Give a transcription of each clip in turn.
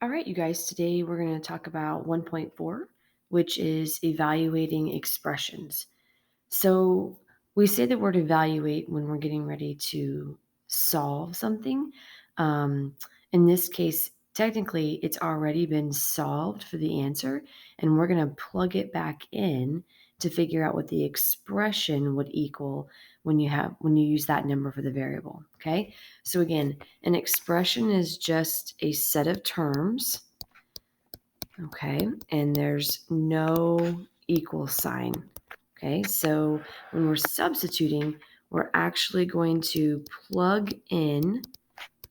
All right, you guys, today we're going to talk about 1.4, which is evaluating expressions. So we say the word evaluate when we're getting ready to solve something. Um, in this case, technically, it's already been solved for the answer, and we're going to plug it back in to figure out what the expression would equal when you use that number for the variable. Okay. So again, an expression is just a set of terms. Okay, and there's no equal sign. Okay, so when we're substituting, we're actually going to plug in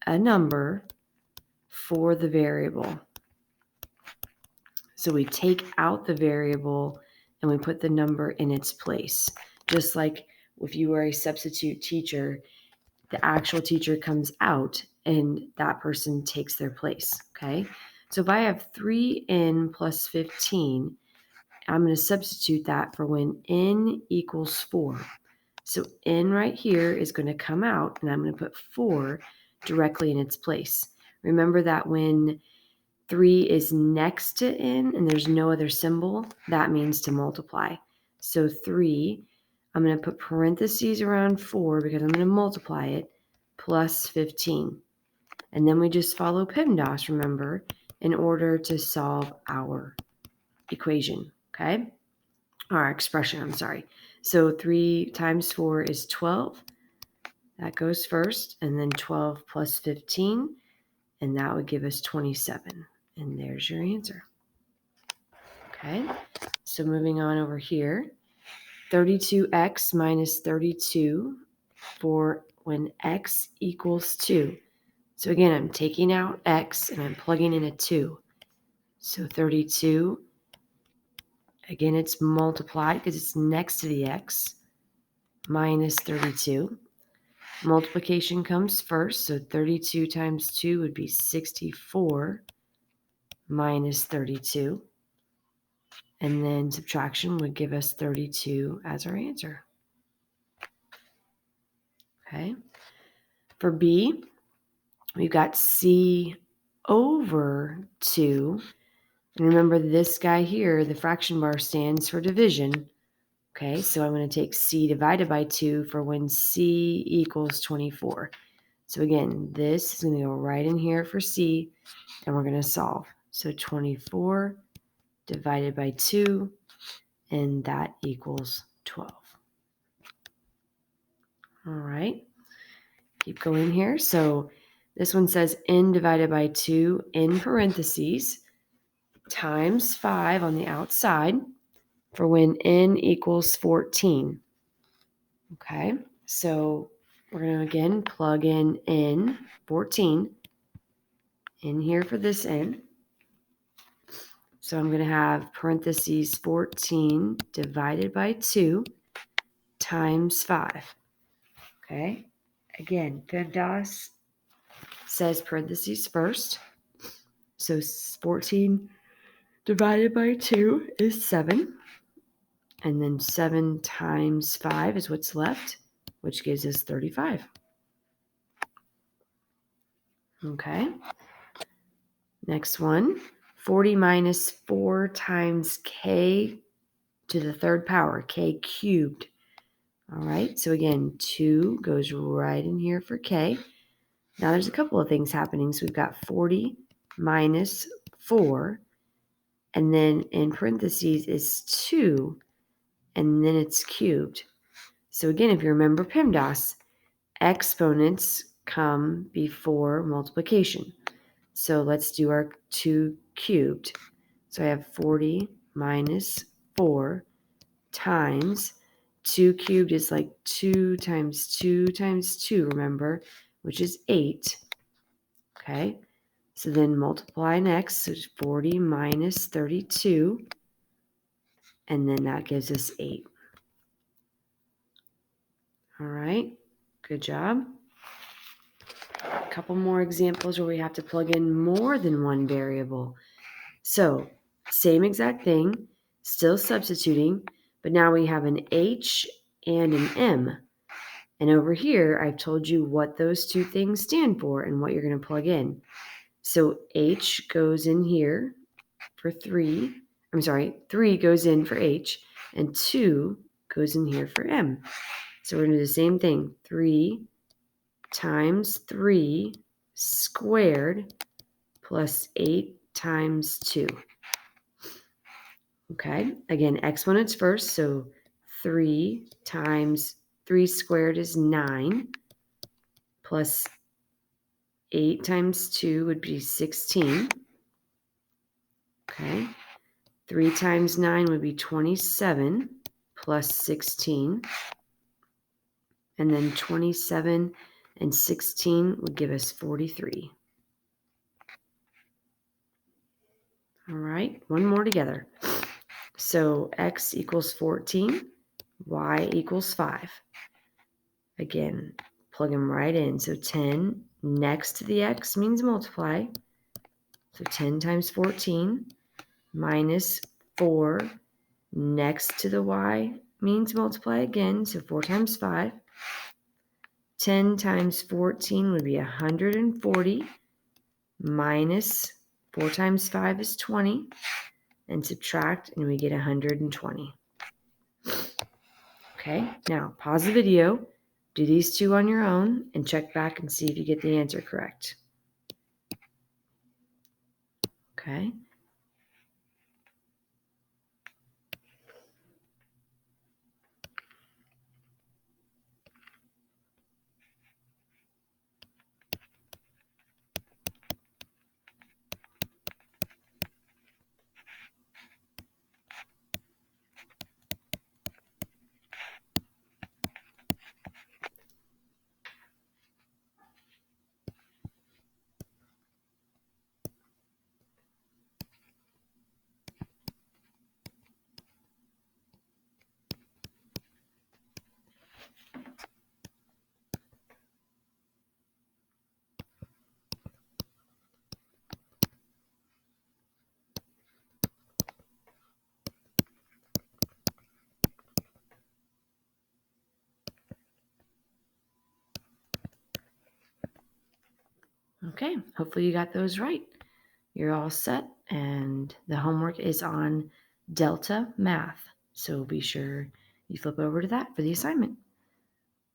a number for the variable. So we take out the variable and we put the number in its place. Just like if you were a substitute teacher, the actual teacher comes out and that person takes their place. Okay, so if I have 3n plus 15, I'm going to substitute that for when n equals 4. So n right here is going to come out, and I'm going to put 4 directly in its place. Remember that when 3 is next to n and there's no other symbol, that means to multiply. So 3, I'm going to put parentheses around 4 because I'm going to multiply it, plus 15. And then we just follow PEMDAS, remember, in order to solve our equation, okay? Our expression, I'm sorry. So 3 times 4 is 12. That goes first, and then 12 plus 15, and that would give us 27. And there's your answer. Okay, so moving on over here, 32x minus 32 for when x equals 2. So again, I'm taking out x and I'm plugging in a 2. So 32, again, it's multiplied because it's next to the x, minus 32. Multiplication comes first, so 32 times 2 would be 64 minus 32. And then subtraction would give us 32 as our answer. Okay. For B, we've got C over 2. And remember this guy here, the fraction bar stands for division. Okay, so I'm going to take C divided by 2 for when C equals 24. So again, this is going to go right in here for C, and we're going to solve. So 24 divided by 2, and that equals 12. All right, keep going here. So this one says n divided by 2 in parentheses times 5 on the outside for when n equals 14. Okay, so we're going to again plug in n, 14, in here for this n. So I'm going to have parentheses 14 divided by 2 times 5. Okay, again, PEMDAS says parentheses first. So 14 divided by 2 is 7. And then 7 times 5 is what's left, which gives us 35. Okay. Next one, 40 minus 4 times k to the third power, k cubed. All right, so again, 2 goes right in here for k. Now there's a couple of things happening. So we've got 40 minus 4, and then in parentheses is 2, and then it's cubed. So again, if you remember PEMDAS, exponents come before multiplication. So let's do our 2 cubed. So I have 40 minus 4 times 2 cubed is like 2 times 2 times 2, remember, which is 8. Okay, so then multiply next, so it's 40 minus 32, and then that gives us 8. All right, good job. A couple more examples where we have to plug in more than one variable. So same exact thing, still substituting, but now we have an H and an M. And over here, I've told you what those two things stand for and what you're going to plug in. So H goes in here for 3. 3 goes in for H, and 2 goes in here for M. So we're going to do the same thing. 3 times 3 squared plus 8 times 2. Okay, again, exponents first. So 3 times 3 squared is 9, plus 8 times 2 would be 16. Okay, 3 times 9 would be 27, plus 16. And then 27 and 16 would give us 43. All right, one more together. So x equals 14, y equals 5. Again, plug them right in. So 10 next to the x means multiply. So 10 times 14 minus 4 next to the y means multiply again. So 4 times 5. 10 times 14 would be 140 minus 4 times 5 is 20. And subtract, and we get 120. Okay, now pause the video, do these two on your own, and check back and see if you get the answer correct. Okay. Okay, hopefully you got those right. You're all set, and the homework is on Delta Math. So be sure you flip over to that for the assignment.